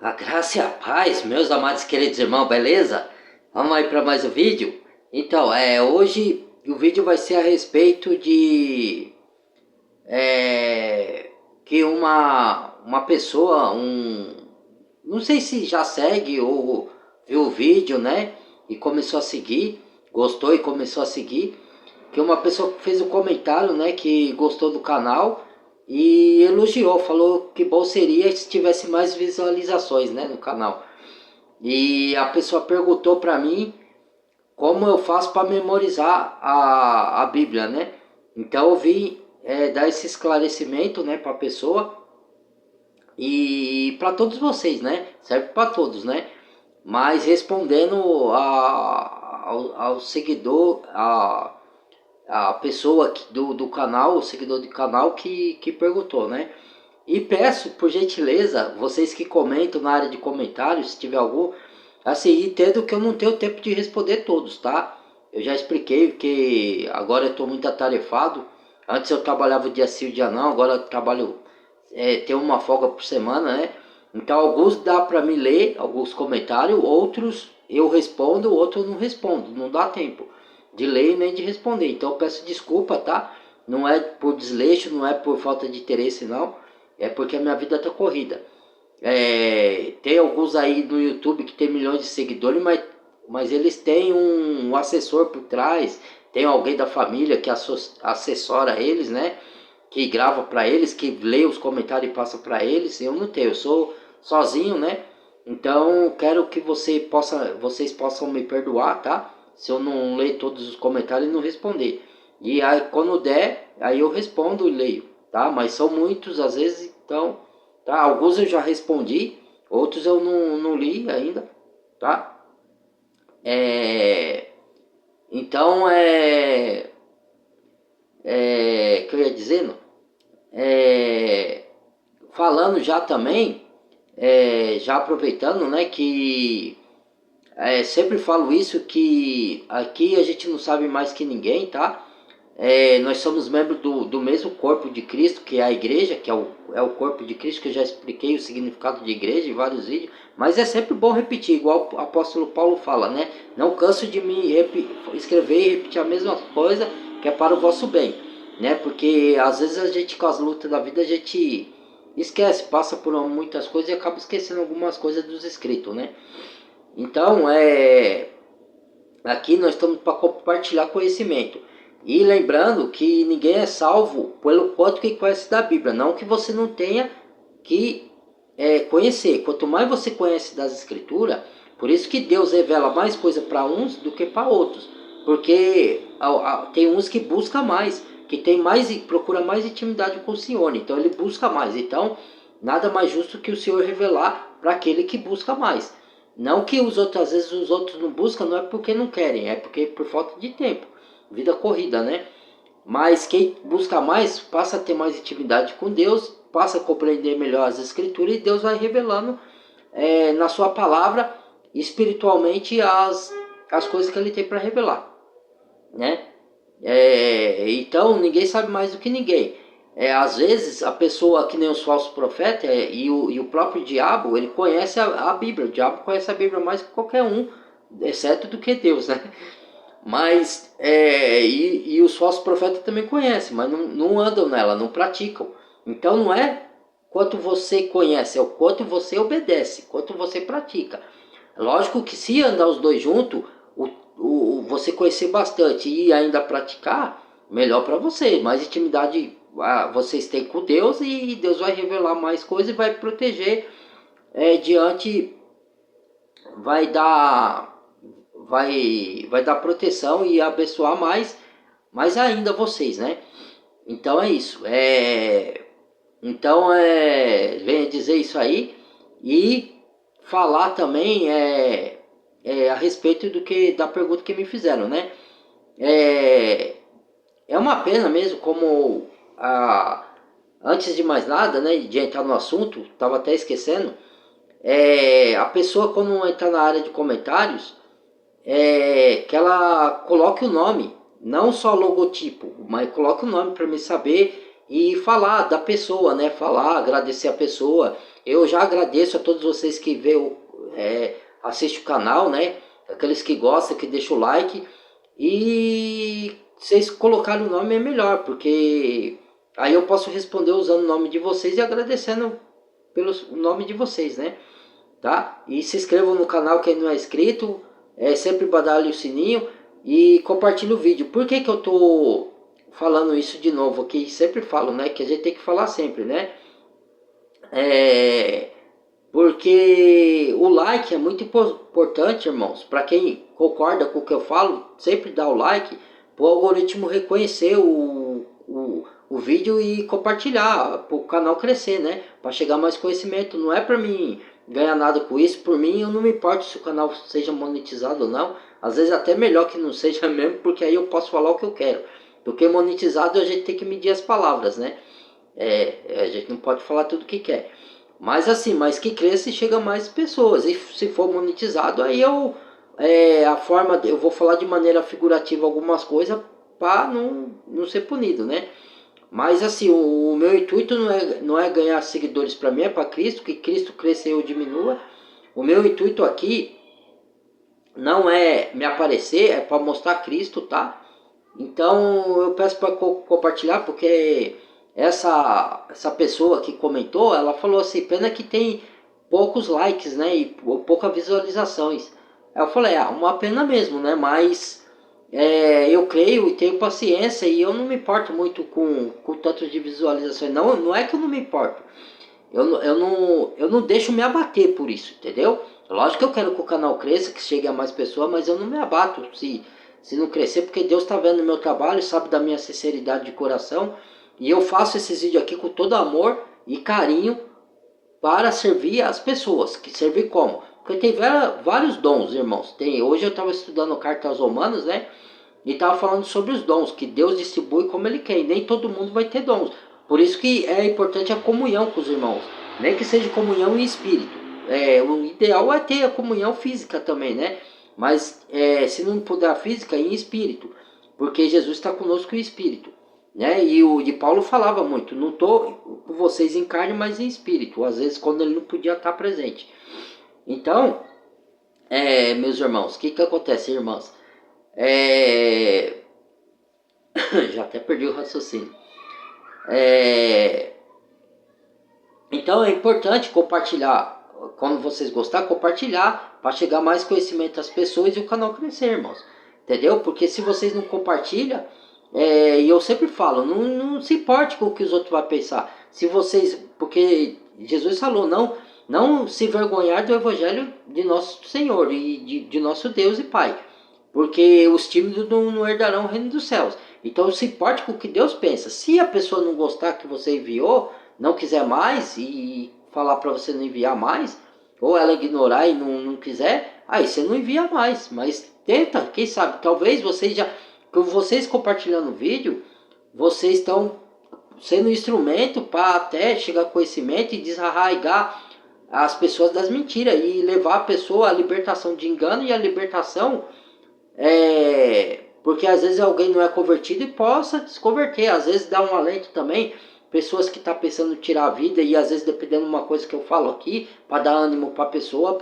A graça e a paz, meus amados queridos irmãos, beleza? Vamos aí para mais um vídeo? Então, hoje o vídeo vai ser a respeito de que uma pessoa, não sei se já segue ou viu o vídeo, né? E começou a seguir, gostou e começou a seguir, que uma pessoa fez um comentário, né, que gostou do canal e elogiou, falou que bom seria se tivesse mais visualizações, né, no canal. E a pessoa perguntou para mim como eu faço para memorizar a Bíblia, né? Então eu vim dar esse esclarecimento, né, para a pessoa e para todos vocês, né? Serve para todos, né? Mas respondendo ao seguidor, a pessoa do canal, o seguidor do canal que perguntou, né? E peço, por gentileza, vocês que comentam na área de comentários, se tiver algum, assim, entendo que eu não tenho tempo de responder todos, tá? Eu já expliquei que agora eu estou muito atarefado. Antes eu trabalhava dia sim, dia não, agora eu trabalho, tenho uma folga por semana, né? Então alguns dá para me ler, alguns comentários, outros eu respondo, outros eu não respondo, não dá tempo de ler nem de responder. Então eu peço desculpa, tá? Não é por desleixo, não é por falta de interesse, não. É porque a minha vida tá corrida. Tem alguns aí no YouTube que tem milhões de seguidores, mas eles têm um assessor por trás, tem alguém da família que assessora eles, né? Que grava para eles, que lê os comentários e passa para eles. Eu não tenho, eu sou sozinho, né? Então quero que vocês possam me perdoar, tá? Se eu não ler todos os comentários e não responder. E aí quando der, aí eu respondo e leio, tá? Mas são muitos às vezes, então, tá? Alguns eu já respondi, outros eu não li ainda, tá? É, então que eu ia dizendo, é, falando já também, já aproveitando, né, que sempre falo isso, que aqui a gente não sabe mais que ninguém, tá? Nós somos membros do mesmo corpo de Cristo, que é a igreja, que é o corpo de Cristo, que eu já expliquei o significado de igreja em vários vídeos, mas é sempre bom repetir, igual o apóstolo Paulo fala, né? Não canso de me escrever e repetir a mesma coisa, que é para o vosso bem, né? Porque às vezes a gente, com as lutas da vida, a gente esquece, passa por muitas coisas e acaba esquecendo algumas coisas dos escritos, né? Então, aqui nós estamos para compartilhar conhecimento. E lembrando que ninguém é salvo pelo quanto que conhece da Bíblia. Não que você não tenha que conhecer. Quanto mais você conhece das Escrituras, por isso que Deus revela mais coisa para uns do que para outros. Porque tem uns que buscam mais, que tem mais e procura mais intimidade com o Senhor. Então ele busca mais. Então, nada mais justo que o Senhor revelar para aquele que busca mais. Não que os outros, às vezes os outros não buscam, não é porque não querem, é porque por falta de tempo, vida corrida, né? Mas quem busca mais passa a ter mais intimidade com Deus, passa a compreender melhor as escrituras e Deus vai revelando na sua palavra espiritualmente as coisas que ele tem para revelar, né? Então ninguém sabe mais do que ninguém. Às vezes a pessoa, que nem os falsos profetas e o próprio diabo, ele conhece a Bíblia. O diabo conhece a Bíblia mais que qualquer um, exceto do que Deus, né? Mas e os falsos profetas também conhecem, mas não andam nela, não praticam. Então não é quanto você conhece, é o quanto você obedece, quanto você pratica. Lógico que se andar os dois juntos, você conhecer bastante e ainda praticar, melhor para você. Mais intimidade vocês têm com Deus e Deus vai revelar mais coisas e vai proteger diante, vai dar, vai dar proteção e abençoar mais ainda vocês, né? Então é isso. Então venha dizer isso aí e falar também a respeito da pergunta que me fizeram, né? É uma pena mesmo, como antes de mais nada, né, de entrar no assunto, estava até esquecendo, a pessoa quando entrar na área de comentários, que ela coloque o nome, não só logotipo, mas coloque o nome para me saber e falar da pessoa, né? Falar, agradecer a pessoa. Eu já agradeço a todos vocês que assistem o canal, né? Aqueles que gostam, que deixam o like. E vocês colocarem o nome é melhor, porque aí eu posso responder usando o nome de vocês e agradecendo pelo nome de vocês, né? Tá? E se inscrevam no canal quem não é inscrito, sempre badalhe o sininho e compartilhe o vídeo. Por que que eu tô falando isso de novo aqui? Sempre falo, né? Que a gente tem que falar sempre, né? Porque o like é muito importante, irmãos. Para quem concorda com o que eu falo, sempre dá o like para o algoritmo reconhecer o vídeo e compartilhar, para o canal crescer, né? Para chegar mais conhecimento. Não é para mim ganhar nada com isso. Por mim, eu não me importo se o canal seja monetizado ou não. Às vezes até melhor que não seja mesmo, porque aí eu posso falar o que eu quero. Porque monetizado a gente tem que medir as palavras, né? A gente não pode falar tudo o que quer. Mas assim, mas que cresça e chega a mais pessoas. E se for monetizado, aí eu vou falar de maneira figurativa algumas coisas para não ser punido, né? Mas assim, o meu intuito não é ganhar seguidores para mim, é para Cristo, que Cristo cresça e eu diminua. O meu intuito aqui não é me aparecer, é para mostrar Cristo, tá? Então eu peço para compartilhar, porque essa pessoa que comentou, ela falou assim, pena que tem poucos likes, né, e poucas visualizações. Aí eu falei, uma pena mesmo, né, mas eu creio e tenho paciência e eu não me importo muito com tanto de visualizações. Não é que eu não me importo, eu não deixo me abater por isso, entendeu? Lógico que eu quero que o canal cresça, que chegue a mais pessoas, mas eu não me abato se não crescer, porque Deus está vendo o meu trabalho, sabe da minha sinceridade de coração. E eu faço esses vídeos aqui com todo amor e carinho para servir as pessoas. Que servir como? Porque tem vários dons, irmãos. Hoje eu estava estudando carta aos Romanos, né? E estava falando sobre os dons, que Deus distribui como Ele quer. E nem todo mundo vai ter dons. Por isso que é importante a comunhão com os irmãos. Nem que seja comunhão em espírito. O ideal é ter a comunhão física também, né? Mas se não puder a física, em espírito. Porque Jesus está conosco em espírito. Né? E o de Paulo falava muito, não estou com vocês em carne, mas em espírito. Às vezes quando ele não podia estar presente. Então, meus irmãos, o que acontece, irmãs? Já até perdi o raciocínio. Então é importante compartilhar. Quando vocês gostarem, compartilhar para chegar mais conhecimento às pessoas e o canal crescer, irmãos. Entendeu? Porque se vocês não compartilham, e eu sempre falo, não se importe com o que os outros vão pensar. Se vocês, porque Jesus falou, não se vergonhar do evangelho de nosso Senhor e de nosso Deus e Pai. Porque os tímidos não herdarão o reino dos céus. Então se importe com o que Deus pensa. Se a pessoa não gostar que você enviou, não quiser mais e falar para você não enviar mais, ou ela ignorar e não quiser, aí você não envia mais. Mas tenta, quem sabe, talvez com vocês compartilhando o vídeo, vocês estão sendo instrumento para até chegar a conhecimento e desarraigar as pessoas das mentiras e levar a pessoa à libertação de engano e à libertação. Porque às vezes alguém não é convertido e possa desconverter. Às vezes dá um alento também. Pessoas que estão pensando em tirar a vida e às vezes dependendo de uma coisa que eu falo aqui, para dar ânimo para a pessoa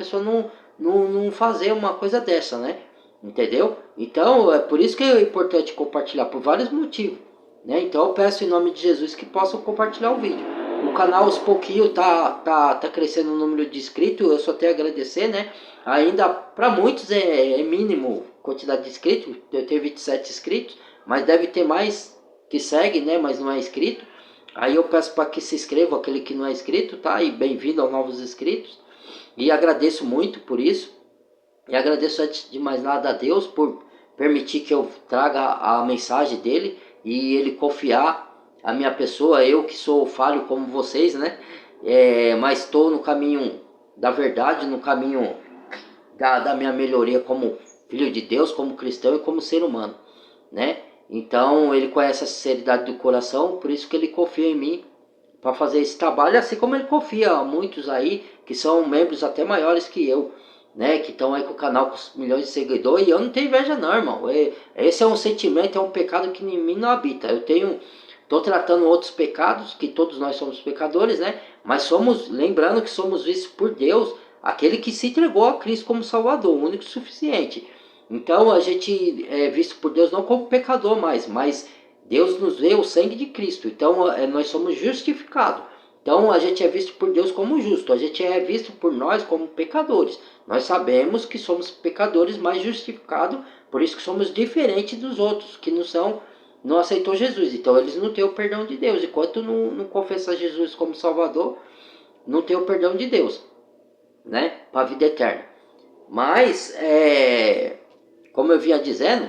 não fazer uma coisa dessa, né? Entendeu? Então é por isso que é importante compartilhar, por vários motivos. Né? Então eu peço em nome de Jesus que possam compartilhar o vídeo. O canal aos pouquinhos tá crescendo o número de inscritos, eu só tenho a agradecer, né? Ainda para muitos é mínimo quantidade de inscritos, eu tenho 27 inscritos, mas deve ter mais que segue, né? Mas não é inscrito. Aí eu peço para que se inscreva aquele que não é inscrito, tá? E bem-vindo aos novos inscritos. E agradeço muito por isso. E agradeço antes de mais nada a Deus por permitir que eu traga a mensagem dele e ele confiar a minha pessoa, eu que sou falho como vocês, né? Mas estou no caminho da verdade, no caminho da minha melhoria como filho de Deus, como cristão e como ser humano, né? Então ele conhece a sinceridade do coração, por isso que ele confia em mim para fazer esse trabalho, assim como ele confia a muitos aí que são membros até maiores que eu, né? Que estão aí com o canal com milhões de seguidores, e eu não tenho inveja não, irmão. Esse é um sentimento, é um pecado que em mim não habita. Eu tenho Estou tratando outros pecados, que todos nós somos pecadores, né? Mas somos, lembrando que somos vistos por Deus, aquele que se entregou a Cristo como Salvador, o único e suficiente. Então a gente é visto por Deus não como pecador mais, mas Deus nos vê o sangue de Cristo. Então nós somos justificados. Então a gente é visto por Deus como justo, a gente é visto por nós como pecadores. Nós sabemos que somos pecadores, mas justificados, por isso que somos diferentes dos outros, que não aceitou Jesus. Então eles não têm o perdão de Deus. Enquanto não confessar Jesus como Salvador, não tem o perdão de Deus, né? Para a vida eterna. Mas, como eu vinha dizendo,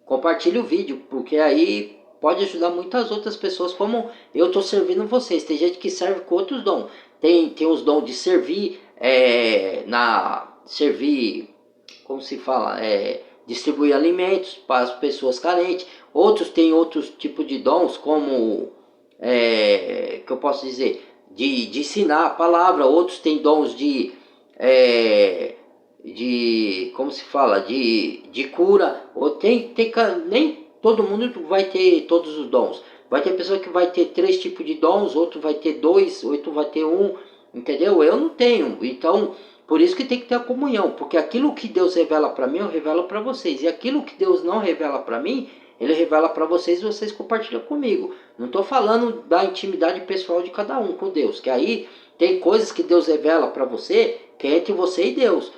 compartilhe o vídeo, porque aí pode ajudar muitas outras pessoas, como eu estou servindo vocês. Tem gente que serve com outros dons. Tem os dons de servir, servir, como se fala, distribuir alimentos para as pessoas carentes. Outros têm outros tipos de dons, como, que eu posso dizer, de ensinar a palavra. Outros têm dons como se fala, de cura. Ou nem todo mundo vai ter todos os dons. Vai ter pessoa que vai ter 3 tipos de dons, outro vai ter 2, outro vai ter 1, entendeu? Eu não tenho, então por isso que tem que ter a comunhão, porque aquilo que Deus revela para mim, eu revelo para vocês, e aquilo que Deus não revela para mim, Ele revela para vocês e vocês compartilham comigo. Não estou falando da intimidade pessoal de cada um com Deus, que aí tem coisas que Deus revela para você, que é entre você e Deus,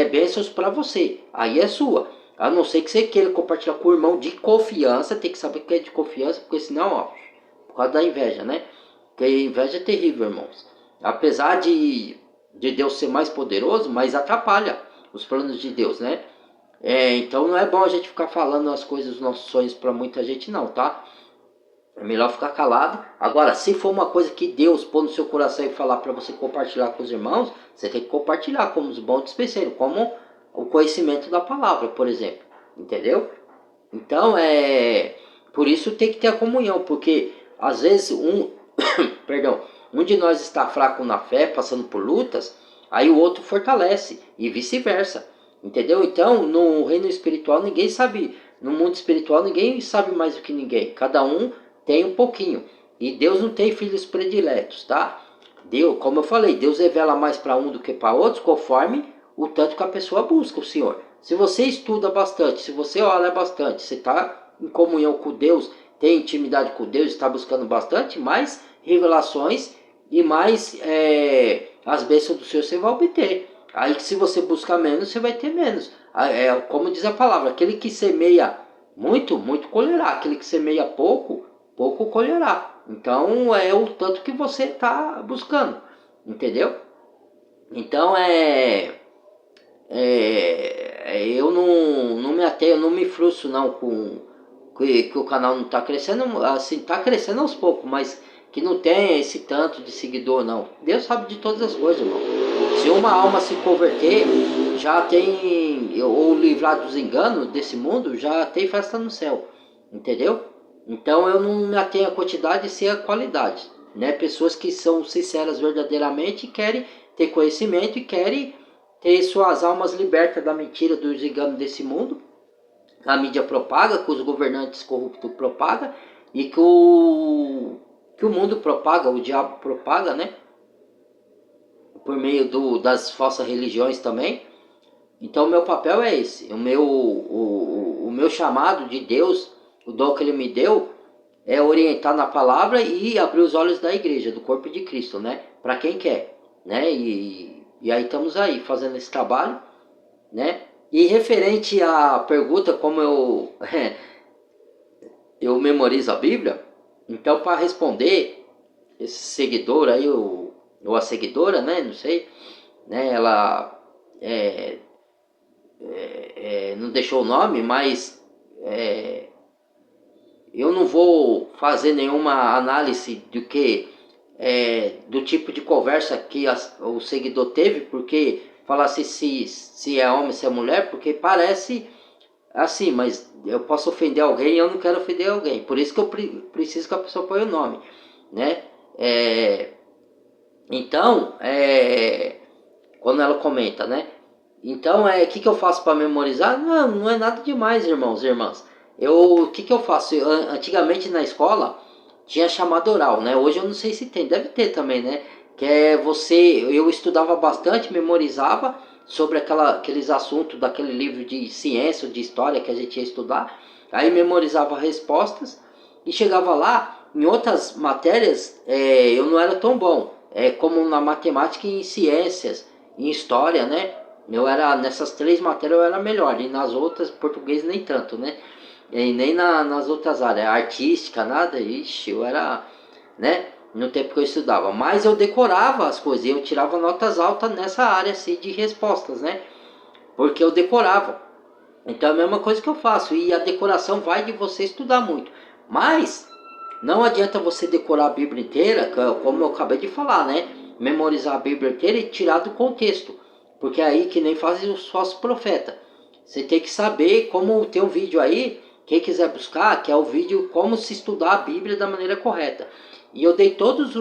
bênçãos para você, aí é sua. A não ser que você queira compartilhar com o irmão de confiança, tem que saber que é de confiança, porque senão, ó, por causa da inveja, né? Porque a inveja é terrível, irmãos. Apesar de Deus ser mais poderoso, mas atrapalha os planos de Deus, né? Então não é bom a gente ficar falando as coisas, os nossos sonhos para muita gente não, tá? É melhor ficar calado. Agora, se for uma coisa que Deus pôr no seu coração e falar para você compartilhar com os irmãos, você tem que compartilhar como os bons despenseiros, como o conhecimento da palavra, por exemplo. Entendeu? Então, por isso tem que ter a comunhão, porque às vezes perdão, um de nós está fraco na fé, passando por lutas, aí o outro fortalece e vice-versa. Entendeu? Então, no reino espiritual ninguém sabe, no mundo espiritual ninguém sabe mais do que ninguém. Cada um tem um pouquinho. E Deus não tem filhos prediletos, tá? Deus, como eu falei, Deus revela mais para um do que para outros, conforme o tanto que a pessoa busca o Senhor. Se você estuda bastante, se você ora bastante, você está em comunhão com Deus, tem intimidade com Deus, está buscando bastante, mais revelações e mais as bênçãos do Senhor você vai obter. Aí se você buscar menos, você vai ter menos. Como diz a palavra, aquele que semeia muito, muito colherá. Aquele que semeia pouco, pouco colherá. Então é o tanto que você está buscando. Entendeu? Então eu não me atenho, não me frustro não com que o canal não está crescendo, assim, está crescendo aos poucos, mas que não tem esse tanto de seguidor não. Deus sabe de todas as coisas, irmão. Se uma alma se converter, já tem, ou livrar dos enganos desse mundo, já tem festa no céu, entendeu? Então eu não me atenho à quantidade, sim à qualidade, né? Pessoas que são sinceras verdadeiramente, querem ter conhecimento e querem ter suas almas libertas da mentira, dos enganos desse mundo. A mídia propaga, que os governantes corruptos propagam e que o mundo propaga, o diabo propaga, né? Por meio das falsas religiões também. Então o meu papel é esse. O meu chamado de Deus, o dom que Ele me deu, é orientar na palavra e abrir os olhos da igreja, do corpo de Cristo, né? Para quem quer, né? E aí estamos aí fazendo esse trabalho, né? E referente à pergunta, como eu memorizo a Bíblia, então para responder, esse seguidor aí, ou a seguidora, né? Não sei, né? Ela não deixou o nome, mas eu não vou fazer nenhuma análise do tipo de conversa que o seguidor teve, porque falar se é homem, se é mulher, porque parece assim, mas eu posso ofender alguém e eu não quero ofender alguém. Por isso que eu preciso que a pessoa ponha o nome, né? Então, quando ela comenta, né? Então, que eu faço para memorizar? Não é nada demais, irmãos e irmãs. o que que eu faço? Antigamente na escola tinha chamada oral, né? Hoje eu não sei se tem, deve ter também, né? Que é eu estudava bastante, memorizava sobre aqueles assuntos daquele livro de ciência, de história que a gente ia estudar. Aí memorizava respostas e chegava lá, em outras matérias eu não era tão bom, como na matemática e em ciências, em história, né? Eu era, nessas três matérias eu era melhor, e nas outras, português nem tanto, né? E nem nas outras áreas, artística, nada, ixi, eu era, né? No tempo que eu estudava. Mas eu decorava as coisas, eu tirava notas altas nessa área assim, de respostas, né? Porque eu decorava. Então é a mesma coisa que eu faço. E a decoração vai de você estudar muito. Mas não adianta você decorar a Bíblia inteira, como eu acabei de falar, né? Memorizar a Bíblia inteira e tirar do contexto. Porque é aí que nem fazem os falsos profetas. Você tem que saber, como tem um vídeo aí, quem quiser buscar, que é o vídeo como se estudar a Bíblia da maneira correta. E eu dei todas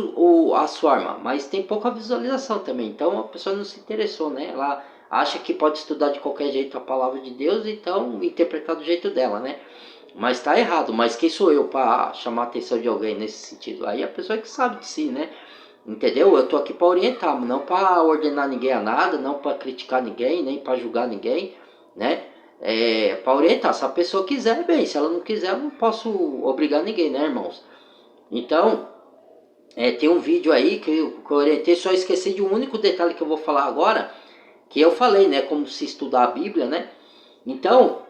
as formas, mas tem pouca visualização também. Então a pessoa não se interessou, né? Ela acha que pode estudar de qualquer jeito a palavra de Deus, então interpretar do jeito dela, né? Mas está errado. Mas quem sou eu para chamar a atenção de alguém nesse sentido? Aí a pessoa que sabe de si, né? Entendeu? Eu tô aqui para orientar, não para ordenar ninguém a nada, não para criticar ninguém, nem para julgar ninguém, né? Para orientar. Se a pessoa quiser, bem. Se ela não quiser, eu não posso obrigar ninguém, né, irmãos? Então, tem um vídeo aí que eu orientei, só esqueci de um único detalhe que eu vou falar agora, que eu falei, né, como se estudar a Bíblia, né? Então,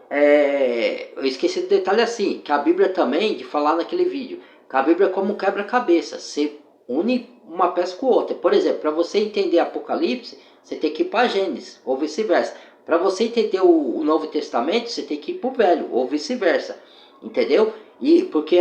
eu esqueci do detalhe assim, que a Bíblia também, de falar naquele vídeo, que a Bíblia é como um quebra-cabeça, você une uma peça com outra. Por exemplo, para você entender Apocalipse, você tem que ir para Gênesis, ou vice-versa. Para você entender o Novo Testamento, você tem que ir para o Velho, ou vice-versa. Entendeu? E porque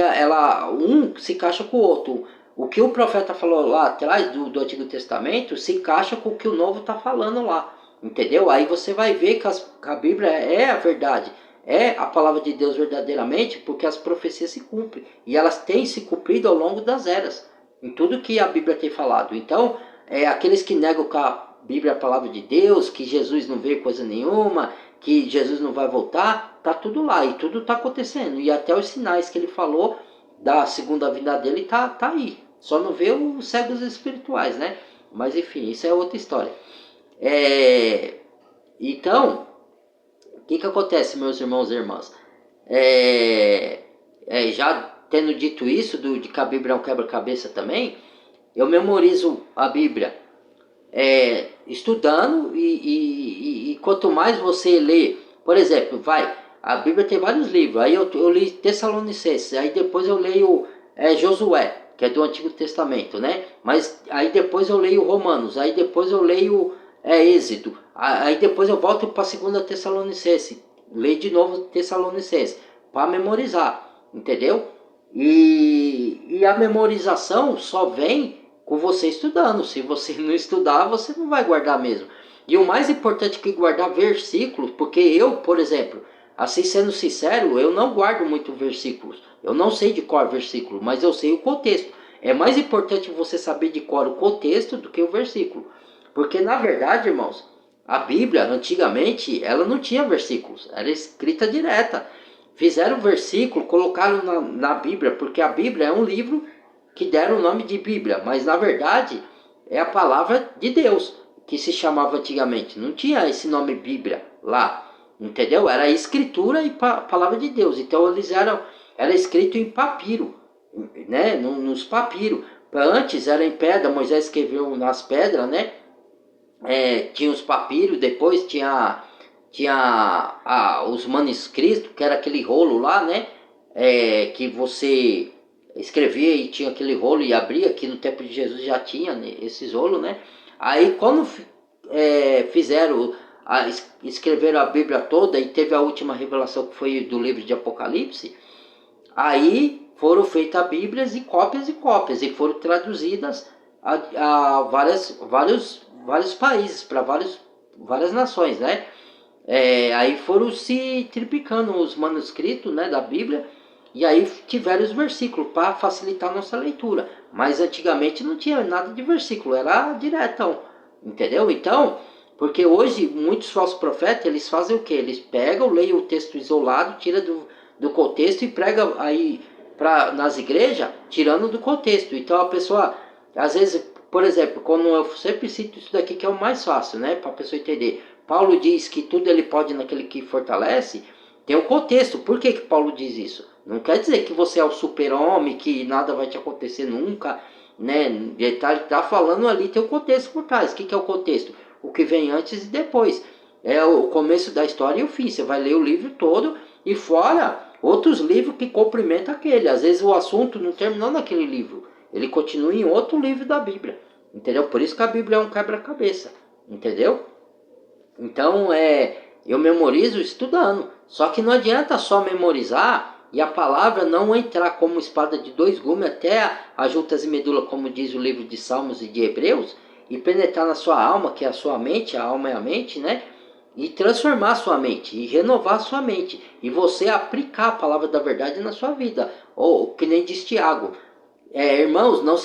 um se encaixa com o outro. O que o profeta falou lá atrás do Antigo Testamento se encaixa com o que o Novo está falando lá. Entendeu? Aí você vai ver que a Bíblia é a verdade. É a palavra de Deus verdadeiramente, porque as profecias se cumprem. E elas têm se cumprido ao longo das eras. Em tudo que a Bíblia tem falado. Então, aqueles que negam que a Bíblia é a palavra de Deus, que Jesus não veio coisa nenhuma, que Jesus não vai voltar, tá tudo lá e tudo tá acontecendo. E até os sinais que ele falou da segunda vinda dele tá aí. Só não vê os cegos espirituais, né? Mas enfim, isso é outra história. Então, o que acontece, meus irmãos e irmãs? Já tendo dito isso, de que a Bíblia é um quebra-cabeça também, eu memorizo a Bíblia estudando e quanto mais você lê, por exemplo, a Bíblia tem vários livros, aí eu li Tessalonicenses, aí depois eu leio Josué, que é do Antigo Testamento, né? Mas aí depois eu leio Romanos, aí depois eu leio Êxodo, aí depois eu volto para a segunda Tessalonicense, leio de novo Tessalonicense, para memorizar, entendeu? E a memorização só vem com você estudando. Se você não estudar, você não vai guardar mesmo. E o mais importante que guardar versículos, porque eu, por exemplo, assim sendo sincero, eu não guardo muito versículos. Eu não sei de cor versículo, mas eu sei o contexto. É mais importante você saber de cor o contexto do que o versículo. Porque na verdade, irmãos, a Bíblia antigamente ela não tinha versículos, era escrita direta. Fizeram versículo, colocaram na Bíblia, porque a Bíblia é um livro que deram o nome de Bíblia, mas na verdade é a palavra de Deus, que se chamava antigamente. Não tinha esse nome Bíblia lá, entendeu? Era escritura e palavra de Deus. Então era escrito em papiro, né? Nos papiros. Antes era em pedra, Moisés escreveu nas pedras, né? Tinha os papiros, depois tinha os manuscritos, que era aquele rolo lá, né? Que você escrevia e tinha aquele rolo e abria, que no tempo de Jesus já tinha, né, esses rolos, né? Aí quando fizeram, escreveram a Bíblia toda e teve a última revelação que foi do livro de Apocalipse, aí foram feitas Bíblias e cópias e foram traduzidas a vários países, para várias nações, né? Aí foram se triplicando os manuscritos, né, da Bíblia, e aí tiveram os versículos para facilitar a nossa leitura. Mas antigamente não tinha nada de versículo, era diretão, entendeu? Então, porque hoje muitos falsos profetas, eles fazem o quê? Eles pegam, leem o texto isolado, tira do contexto e prega aí nas igrejas, tirando do contexto. Então a pessoa, às vezes, por exemplo, quando eu sempre cito isso daqui que é o mais fácil, né, para a pessoa entender. Paulo diz que tudo ele pode naquele que fortalece. Tem um contexto. Por que Paulo diz isso? Não quer dizer que você é o super-homem, que nada vai te acontecer nunca, né? Ele tá falando ali, tem um contexto por trás. O que é o contexto? O que vem antes e depois. É o começo da história e o fim. Você vai ler o livro todo e fora outros livros que complementam aquele. Às vezes o assunto não terminou naquele livro. Ele continua em outro livro da Bíblia. Entendeu? Por isso que a Bíblia é um quebra-cabeça. Entendeu? Então, eu memorizo estudando. Só que não adianta só memorizar e a palavra não entrar como espada de dois gumes até as juntas e medula, como diz o livro de Salmos e de Hebreus, e penetrar na sua alma, que é a sua mente, a alma é a mente, né? E transformar a sua mente, e renovar a sua mente. E você aplicar a palavra da verdade na sua vida. Ou, que nem diz Tiago, irmãos, não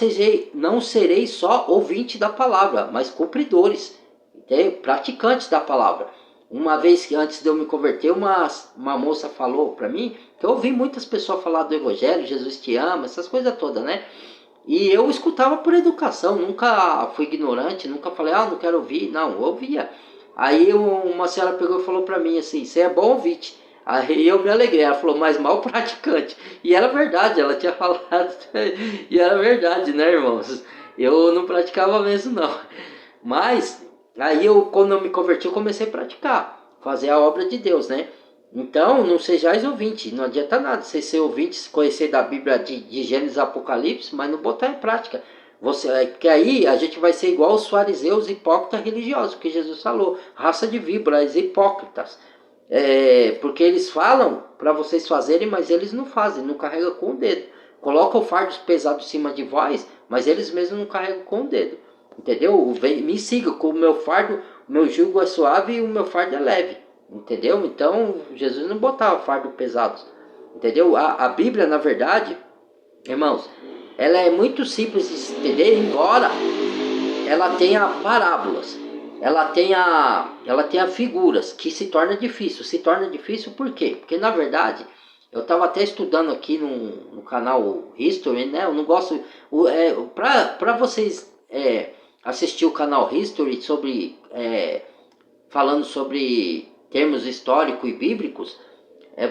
serei só ouvinte da palavra, mas cumpridores, praticantes da palavra. Uma vez que antes de eu me converter, uma moça falou para mim, que eu ouvi muitas pessoas falar do Evangelho, Jesus te ama, essas coisas todas, né? E eu escutava por educação, nunca fui ignorante, nunca falei, não quero ouvir, não, eu ouvia. Aí uma senhora pegou e falou para mim assim, você é bom ouvinte. Aí eu me alegrei, ela falou, mas mal praticante. E era verdade, ela tinha falado, e era verdade, né, irmãos? Eu não praticava mesmo, não. Mas, aí quando eu me converti, eu comecei a praticar, fazer a obra de Deus, né? Então, não sejais ouvinte, não adianta nada você ser ouvinte, conhecer da Bíblia de Gênesis e Apocalipse, mas não botar em prática. Porque aí a gente vai ser igual os fariseus hipócritas religiosos, que Jesus falou, raça de víboras hipócritas. Porque eles falam para vocês fazerem, mas eles não fazem, não carregam com o dedo. Colocam o fardo pesado em cima de vós, mas eles mesmos não carregam com o dedo. Entendeu? Me siga, com o meu fardo, o meu jugo é suave e o meu fardo é leve. Entendeu? Então, Jesus não botava fardo pesado. Entendeu? A Bíblia, na verdade, irmãos, ela é muito simples de se entender, embora ela tenha parábolas. Ela tenha figuras que se torna difícil. Se torna difícil por quê? Porque, na verdade, eu estava até estudando aqui no canal History, né? Eu não gosto... Para vocês assistir o canal History falando sobre termos históricos e bíblicos,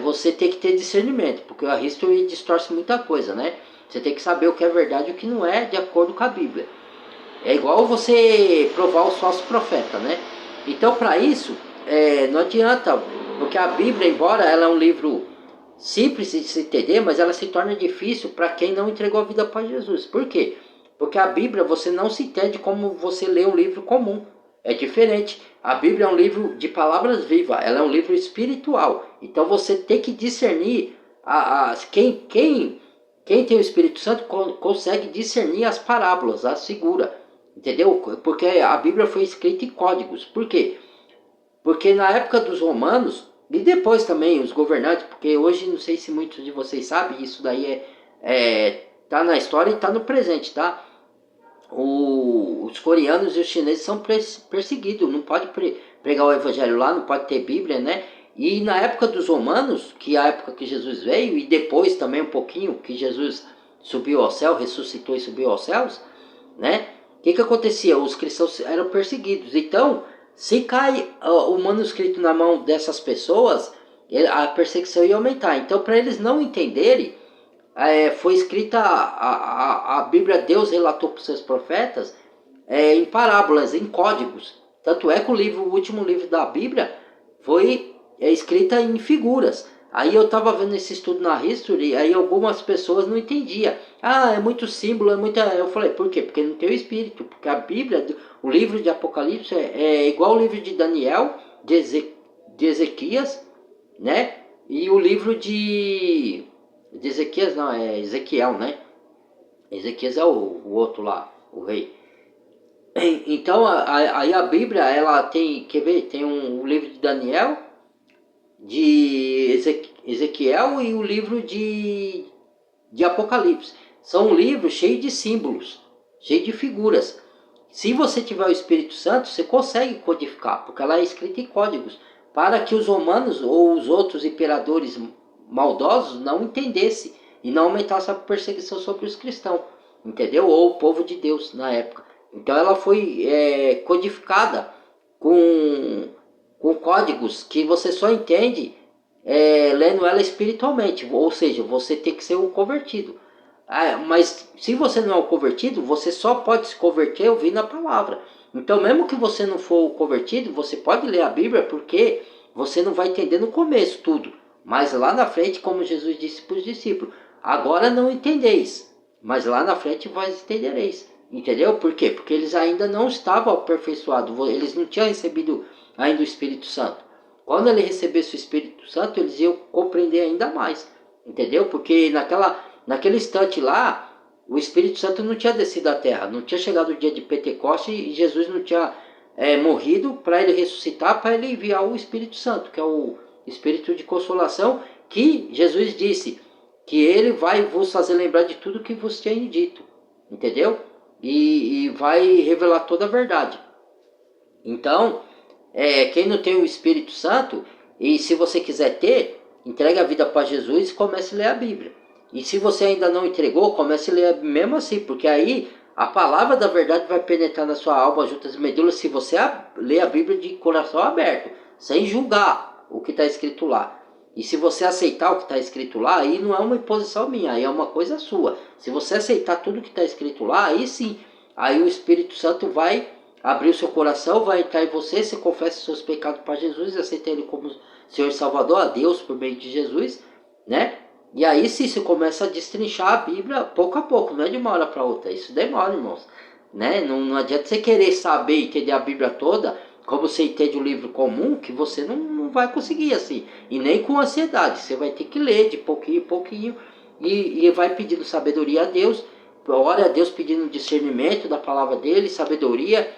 você tem que ter discernimento, porque a History distorce muita coisa, né? Você tem que saber o que é verdade e o que não é, de acordo com a Bíblia. É igual você provar os falsos profetas, né? Então, para isso, não adianta, porque a Bíblia, embora ela é um livro simples de se entender, mas ela se torna difícil para quem não entregou a vida para Jesus. Por quê? Porque a Bíblia você não se entende como você lê um livro comum. É diferente. A Bíblia é um livro de palavras vivas, ela é um livro espiritual. Então você tem que discernir quem tem o Espírito Santo consegue discernir as parábolas, as figuras. Entendeu? Porque a Bíblia foi escrita em códigos. Por quê? Porque na época dos romanos, e depois também os governantes, porque hoje não sei se muitos de vocês sabem, isso daí tá na história e tá no presente, tá? Os coreanos e os chineses são perseguidos, não pode pregar o evangelho lá, não pode ter Bíblia, né? E na época dos romanos, que é a época que Jesus veio, e depois também um pouquinho que Jesus subiu ao céu, ressuscitou e subiu aos céus, né? O que acontecia? Os cristãos eram perseguidos. Então, se cai o manuscrito na mão dessas pessoas, a perseguição ia aumentar. Então, para eles não entenderem, foi escrita a Bíblia, Deus relatou para os seus profetas em parábolas, em códigos. Tanto é que o último livro da Bíblia foi escrita em figuras. Aí eu estava vendo esse estudo na History, aí algumas pessoas não entendiam. É muito símbolo, é muita... Eu falei, por quê? Porque não tem o Espírito. Porque a Bíblia, o livro de Apocalipse é igual o livro de Daniel, de Ezequias, né? E o livro de Ezequias não, é Ezequiel, né? Ezequias é o outro lá, o rei. Então, aí a Bíblia, ela tem, quer ver? Tem um livro de Daniel, de Ezequiel e o livro de Apocalipse. São livros cheios de símbolos, cheios de figuras. Se você tiver o Espírito Santo, você consegue codificar, porque ela é escrita em códigos, para que os romanos ou os outros imperadores maldosos não entendessem e não aumentasse a perseguição sobre os cristãos, entendeu? Ou o povo de Deus na época. Então ela foi codificada com códigos que você só entende lendo ela espiritualmente, ou seja, você tem que ser um convertido. Mas se você não é um convertido, você só pode se converter ouvindo a palavra. Então, mesmo que você não for convertido, você pode ler a Bíblia, porque você não vai entender no começo tudo. Mas lá na frente, como Jesus disse para os discípulos, agora não entendeis, mas lá na frente vós entendereis. Entendeu? Por quê? Porque eles ainda não estavam aperfeiçoados, eles não tinham recebido ainda o Espírito Santo. Quando ele recebesse o Espírito Santo, eles iam compreender ainda mais. Entendeu? Porque naquele instante lá, o Espírito Santo não tinha descido à terra, não tinha chegado o dia de Pentecostes e Jesus não tinha morrido para ele ressuscitar, para ele enviar o Espírito Santo, que é o Espírito de consolação, que Jesus disse que ele vai vos fazer lembrar de tudo que vos tinha dito, entendeu? E vai revelar toda a verdade. Então, quem não tem o Espírito Santo, e se você quiser ter, entregue a vida para Jesus e comece a ler a Bíblia. E se você ainda não entregou, comece a ler mesmo assim, porque aí a palavra da verdade vai penetrar na sua alma, juntas e medulas, se você ler a Bíblia de coração aberto, sem julgar o que está escrito lá. E se você aceitar o que está escrito lá, aí não é uma imposição minha, aí é uma coisa sua. Se você aceitar tudo que está escrito lá, aí sim, aí o Espírito Santo vai abrir o seu coração, vai entrar em você, você confessa os seus pecados para Jesus, aceita Ele como Senhor e Salvador, a Deus por meio de Jesus, né? E aí sim, você começa a destrinchar a Bíblia pouco a pouco, não é de uma hora para outra, isso demora, irmãos. Né? Não adianta você querer saber e entender a Bíblia toda, como você entende o livro comum, que você não vai conseguir assim. E nem com ansiedade, você vai ter que ler de pouquinho em pouquinho, e vai pedindo sabedoria a Deus, ora a Deus pedindo discernimento da palavra dele, sabedoria,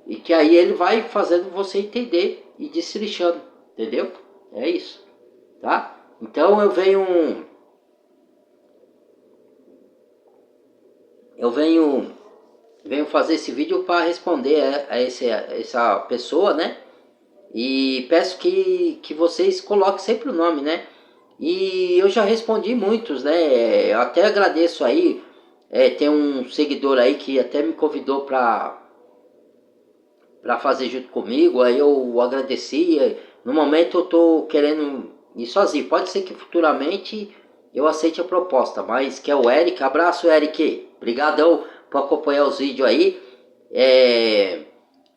e que aí ele vai fazendo você entender e destrinchando, entendeu? É isso, tá? Então eu venho fazer esse vídeo para responder essa pessoa, né? E peço que vocês coloquem sempre o nome, né? E eu já respondi muitos, né? Eu até agradeço aí. Tem um seguidor aí que até me convidou para fazer junto comigo. Aí eu agradeci. No momento eu tô querendo ir sozinho. Pode ser que futuramente eu aceite a proposta, mas que é o Eric. Abraço, Eric. Obrigadão por acompanhar os vídeos aí.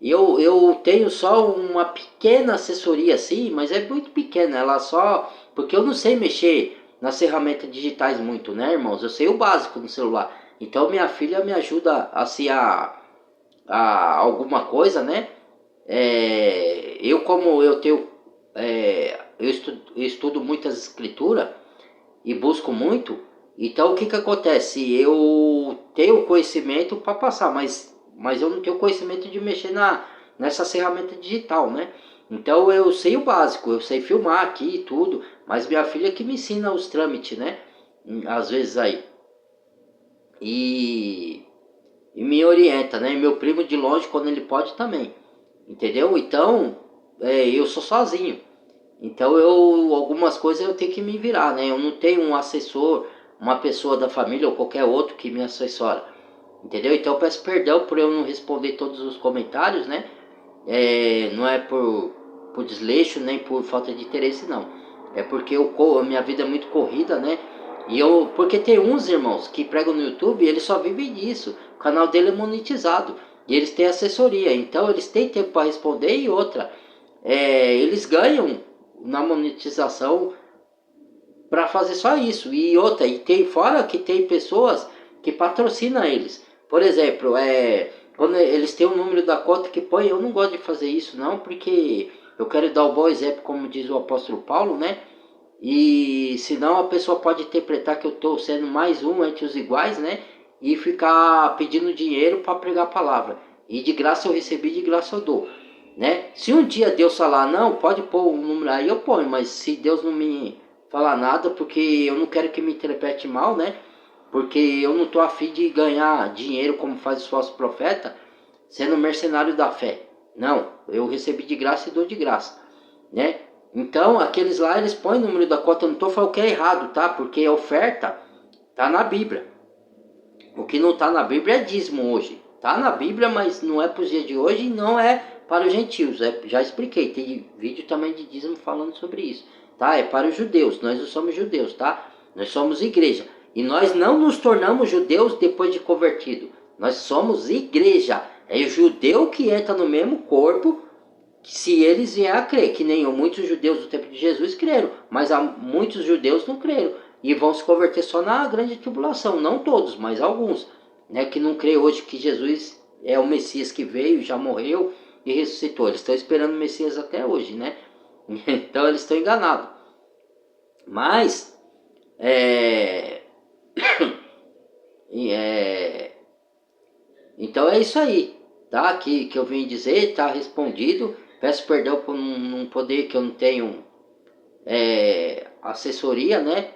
Eu tenho só uma pequena assessoria assim, mas é muito pequena. Ela só... Porque eu não sei mexer nas ferramentas digitais muito, né, irmãos? Eu sei o básico no celular. Então minha filha me ajuda assim a alguma coisa, né? Como eu tenho... eu estudo muitas escrituras e busco muito. Então o que acontece? Eu tenho conhecimento para passar, mas eu não tenho conhecimento de mexer nessa ferramenta digital, né? Então eu sei o básico, eu sei filmar aqui e tudo, mas minha filha que me ensina os trâmites, né? Às vezes aí. E me orienta, né? E meu primo de longe, quando ele pode também. Entendeu? Então, eu sou sozinho. Então algumas coisas eu tenho que me virar, né? Eu não tenho um assessor, uma pessoa da família ou qualquer outro que me assessora. Entendeu? Então eu peço perdão por eu não responder todos os comentários, né? Não é por desleixo, nem por falta de interesse, não. É porque a minha vida é muito corrida, né? Porque tem uns irmãos que pregam no YouTube e eles só vivem disso. O canal dele é monetizado. E eles têm assessoria. Então eles têm tempo para responder e outra. Eles ganham na monetização para fazer só isso. E outra, e tem fora que tem pessoas que patrocinam eles. Por exemplo, quando eles têm o número da conta que põe, eu não gosto de fazer isso não, porque eu quero dar o bom exemplo, como diz o apóstolo Paulo, né? E senão a pessoa pode interpretar que eu estou sendo mais um entre os iguais, né? E ficar pedindo dinheiro para pregar a palavra. E de graça eu recebi, de graça eu dou, né? Se um dia Deus falar, não, pode pôr um número aí, eu ponho. Mas se Deus não me falar nada, porque eu não quero que me interprete mal, né? Porque eu não estou afim de ganhar dinheiro como faz os falsos profetas, sendo mercenário da fé. Não, eu recebi de graça e dou de graça, né? Então, aqueles lá, eles põem o número da cota, eu não estou falando que é errado, tá? Porque a oferta tá na Bíblia. O que não tá na Bíblia é dízimo hoje. Tá na Bíblia, mas não é para os dias de hoje e não é para os gentios. Já expliquei, tem vídeo também de dízimo falando sobre isso. Tá? É para os judeus, nós não somos judeus, tá? Nós somos igreja. E nós não nos tornamos judeus depois de convertido. Nós somos igreja. É o judeu que entra no mesmo corpo, se eles vierem a crer, que nem muitos judeus do tempo de Jesus creram, mas há muitos judeus não creram e vão se converter só na grande tribulação, não todos, mas alguns, né, que não creem hoje que Jesus é o Messias que veio, já morreu e ressuscitou. Eles estão esperando o Messias até hoje, né? Então eles estão enganados. Mas então é isso aí, tá? Que eu vim dizer, tá respondido. Peço perdão por não poder, que eu não tenho assessoria, né?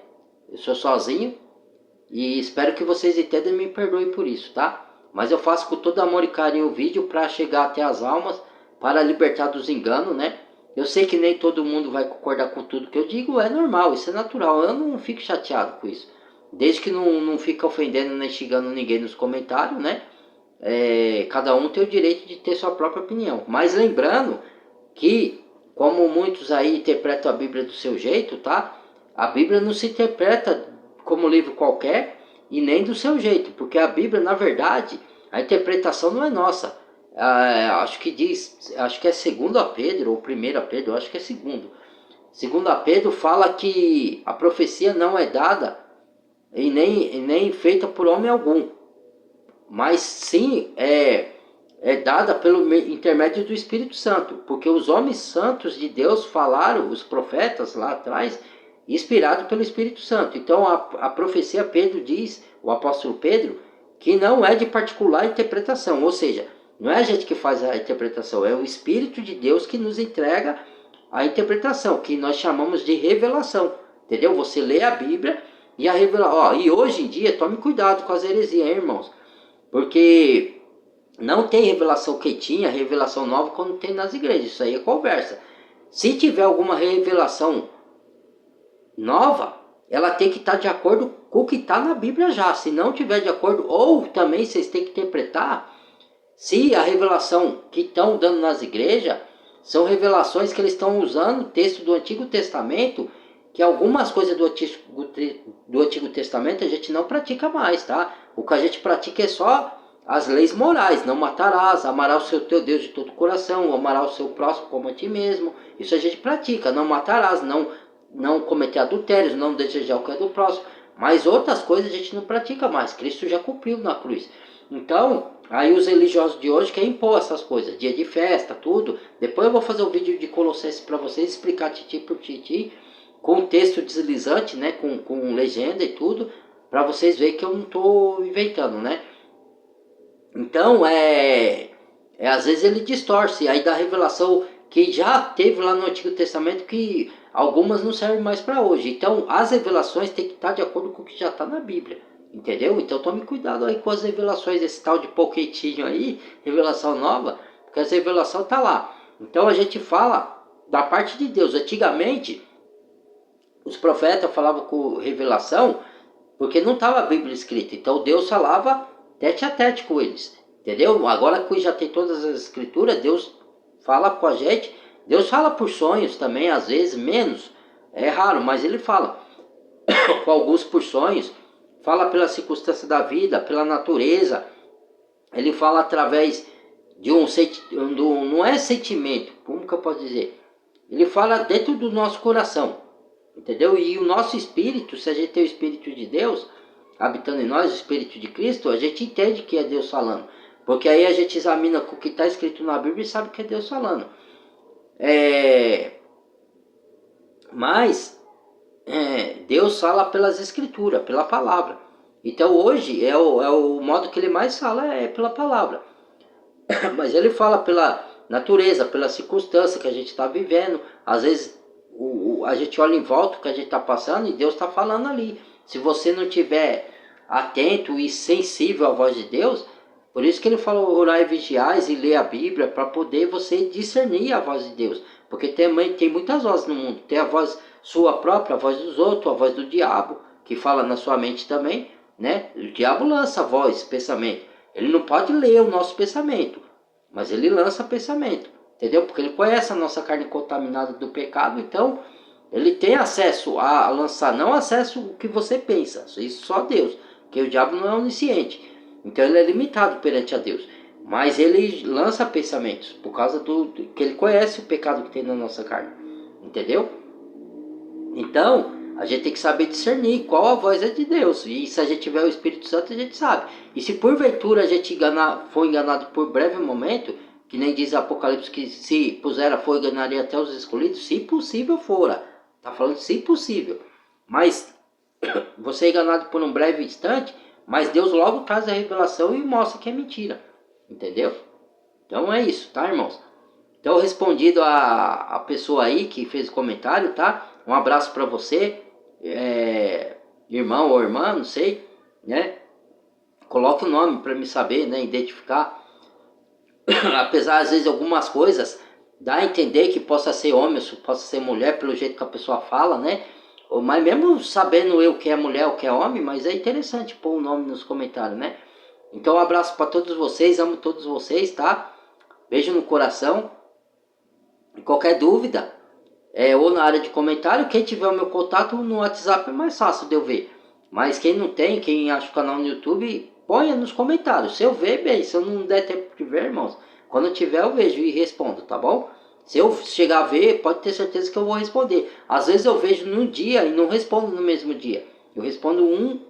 Eu sou sozinho e espero que vocês entendam e me perdoem por isso, tá? Mas eu faço com todo amor e carinho o vídeo para chegar até as almas, para libertar dos enganos, né? Eu sei que nem todo mundo vai concordar com tudo que eu digo, é normal, isso é natural, eu não fico chateado com isso. Desde que não fica ofendendo nem xingando ninguém nos comentários, né? Cada um tem o direito de ter sua própria opinião. Mas lembrando que, como muitos aí interpretam a Bíblia do seu jeito, tá? A Bíblia não se interpreta como livro qualquer e nem do seu jeito, porque a Bíblia, na verdade, a interpretação não é nossa. Acho que é segundo a Pedro, ou primeiro a Pedro, acho que é segundo. Segundo a Pedro fala que a profecia não é dada e nem feita por homem algum, mas sim é dada pelo intermédio do Espírito Santo, porque os homens santos de Deus falaram, os profetas lá atrás, inspirado pelo Espírito Santo. Então a profecia, Pedro diz, o apóstolo Pedro, que não é de particular interpretação, ou seja, não é a gente que faz a interpretação, é o Espírito de Deus que nos entrega a interpretação, que nós chamamos de revelação, entendeu? Você lê a Bíblia e a revelação. E hoje em dia, tome cuidado com as heresias, hein, irmãos, porque não tem revelação que tinha, revelação nova quando tem nas igrejas. Isso aí é conversa. Se tiver alguma revelação nova, ela tem que estar de acordo com o que está na Bíblia já. Se não tiver de acordo, ou também vocês têm que interpretar se a revelação que estão dando nas igrejas são revelações que eles estão usando o texto do Antigo Testamento, que algumas coisas do Antigo Testamento a gente não pratica mais, tá? O que a gente pratica é só as leis morais. Não matarás, amarás o seu teu Deus de todo o coração, amarás o seu próximo como a ti mesmo. Isso a gente pratica. Não matarás, não cometer adultérios, não desejar o que é do próximo. Mas outras coisas a gente não pratica mais. Cristo já cumpriu na cruz. Então, aí os religiosos de hoje querem impor essas coisas. Dia de festa, tudo. Depois eu vou fazer um vídeo de Colossenses para vocês, explicar titi por titi, com texto deslizante, né? Com legenda e tudo. Para vocês verem que eu não estou inventando, né? Então, às vezes ele distorce, aí dá revelação que já teve lá no Antigo Testamento, que algumas não servem mais para hoje. Então, as revelações têm que estar de acordo com o que já está na Bíblia, entendeu? Então, tome cuidado aí com as revelações, esse tal de poquetinho aí, revelação nova, porque essa revelação está lá. Então, a gente fala da parte de Deus. Antigamente, os profetas falavam com revelação, porque não estava a Bíblia escrita. Então, Deus falava tete a tete com eles, entendeu? Agora que já tem todas as escrituras, Deus fala com a gente. Deus fala por sonhos também, às vezes, menos, é raro, mas ele fala com alguns por sonhos, fala pela circunstância da vida, pela natureza. Ele fala através de não é sentimento, como que eu posso dizer? Ele fala dentro do nosso coração, entendeu? E o nosso espírito, se a gente tem o Espírito de Deus habitando em nós, o Espírito de Cristo, a gente entende que é Deus falando. Porque aí a gente examina o que está escrito na Bíblia e sabe que é Deus falando. Mas Deus fala pelas Escrituras, pela palavra. Então hoje é o modo que ele mais fala, é pela palavra. Mas ele fala pela natureza, pela circunstância que a gente está vivendo. Às vezes a gente olha em volta o que a gente está passando e Deus está falando ali. Se você não tiver atento e sensível à voz de Deus, por isso que ele falou orar e vigiar e ler a Bíblia, para poder você discernir a voz de Deus. Porque tem muitas vozes no mundo. Tem a voz sua própria, a voz dos outros, a voz do diabo, que fala na sua mente também, né? O diabo lança a voz, pensamento. Ele não pode ler o nosso pensamento, mas ele lança pensamento, entendeu? Porque ele conhece a nossa carne contaminada do pecado, então ele tem acesso a lançar, não acesso o que você pensa, isso só Deus, porque o diabo não é onisciente, então ele é limitado perante a Deus. Mas ele lança pensamentos, por causa que ele conhece o pecado que tem na nossa carne, entendeu? Então, a gente tem que saber discernir qual a voz é de Deus. E se a gente tiver o Espírito Santo, a gente sabe. E se porventura a gente for enganado por breve momento, que nem diz Apocalipse que se puser a fogo enganaria até os escolhidos, se possível fora. Está falando se possível. Mas você é enganado por um breve instante, mas Deus logo traz a revelação e mostra que é mentira. Entendeu? Então é isso, tá, irmãos? Então, respondido a pessoa aí que fez o comentário, tá? Um abraço para você, irmão ou irmã, não sei, né? Coloca o nome para me saber, né? Identificar. Apesar, às vezes, algumas coisas dá a entender que possa ser homem ou possa ser mulher, pelo jeito que a pessoa fala, né? Mas mesmo sabendo eu que é mulher ou que é homem, mas é interessante pôr o nome nos comentários, né? Então, um abraço para todos vocês, amo todos vocês, tá? Beijo no coração. Qualquer dúvida, ou na área de comentário, quem tiver o meu contato no WhatsApp é mais fácil de eu ver. Mas quem não tem, quem acha o canal no YouTube, ponha nos comentários. Se eu ver, bem, se eu não der tempo de ver, irmãos, quando eu tiver eu vejo e respondo, tá bom? Se eu chegar a ver, pode ter certeza que eu vou responder. Às vezes eu vejo num dia e não respondo no mesmo dia. Eu respondo 1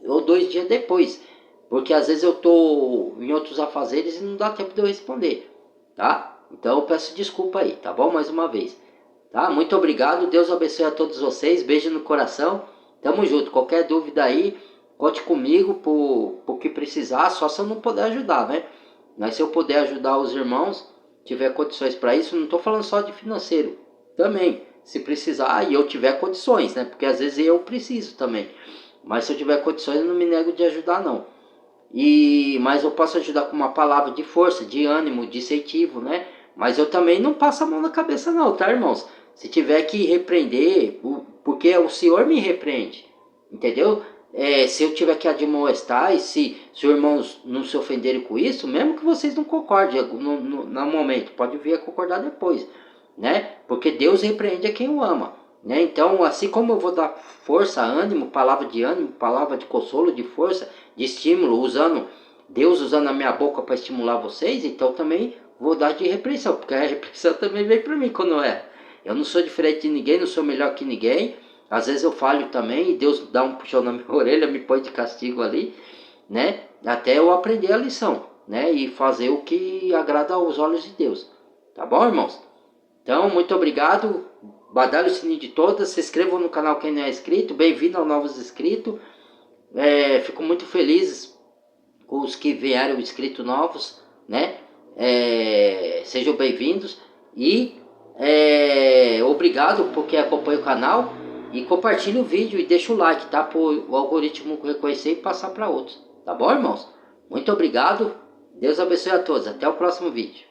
ou 2 dias depois. Porque às vezes eu tô em outros afazeres e não dá tempo de eu responder, tá? Então eu peço desculpa aí, tá bom? Mais uma vez, tá? Muito obrigado, Deus abençoe a todos vocês, beijo no coração, tamo junto. Qualquer dúvida aí, conte comigo por que precisar, só se eu não puder ajudar, né? Mas se eu puder ajudar os irmãos, tiver condições para isso, não tô falando só de financeiro, também, se precisar e eu tiver condições, né? Porque às vezes eu preciso também, mas se eu tiver condições eu não me nego de ajudar não. Mas eu posso ajudar com uma palavra de força, de ânimo, de incentivo, né? Mas eu também não passo a mão na cabeça não, tá, irmãos? Se tiver que repreender, porque o Senhor me repreende, entendeu? Se eu tiver que admoestar e se os irmãos não se ofenderem com isso, mesmo que vocês não concordem no momento, pode vir a concordar depois, né? Porque Deus repreende a quem o ama, né? Então, assim como eu vou dar força, ânimo, palavra de consolo, de força, de estímulo, Deus usando a minha boca para estimular vocês, então também vou dar de repreensão, porque a repreensão também vem para mim quando é. Eu não sou diferente de ninguém, não sou melhor que ninguém. Às vezes eu falho também e Deus dá um puxão na minha orelha, me põe de castigo ali, né? Até eu aprender a lição, né? E fazer o que agrada aos olhos de Deus. Tá bom, irmãos? Então, muito obrigado. Badalhe o sininho de todas. Se inscrevam no canal quem não é inscrito. Bem-vindo aos novos inscritos. Fico muito feliz com os que vieram inscritos novos, né? Sejam bem-vindos e obrigado porque acompanha o canal e compartilha o vídeo e deixa o like, tá? Para o algoritmo reconhecer e passar para outros, tá bom, irmãos? Muito obrigado, Deus abençoe a todos, até o próximo vídeo.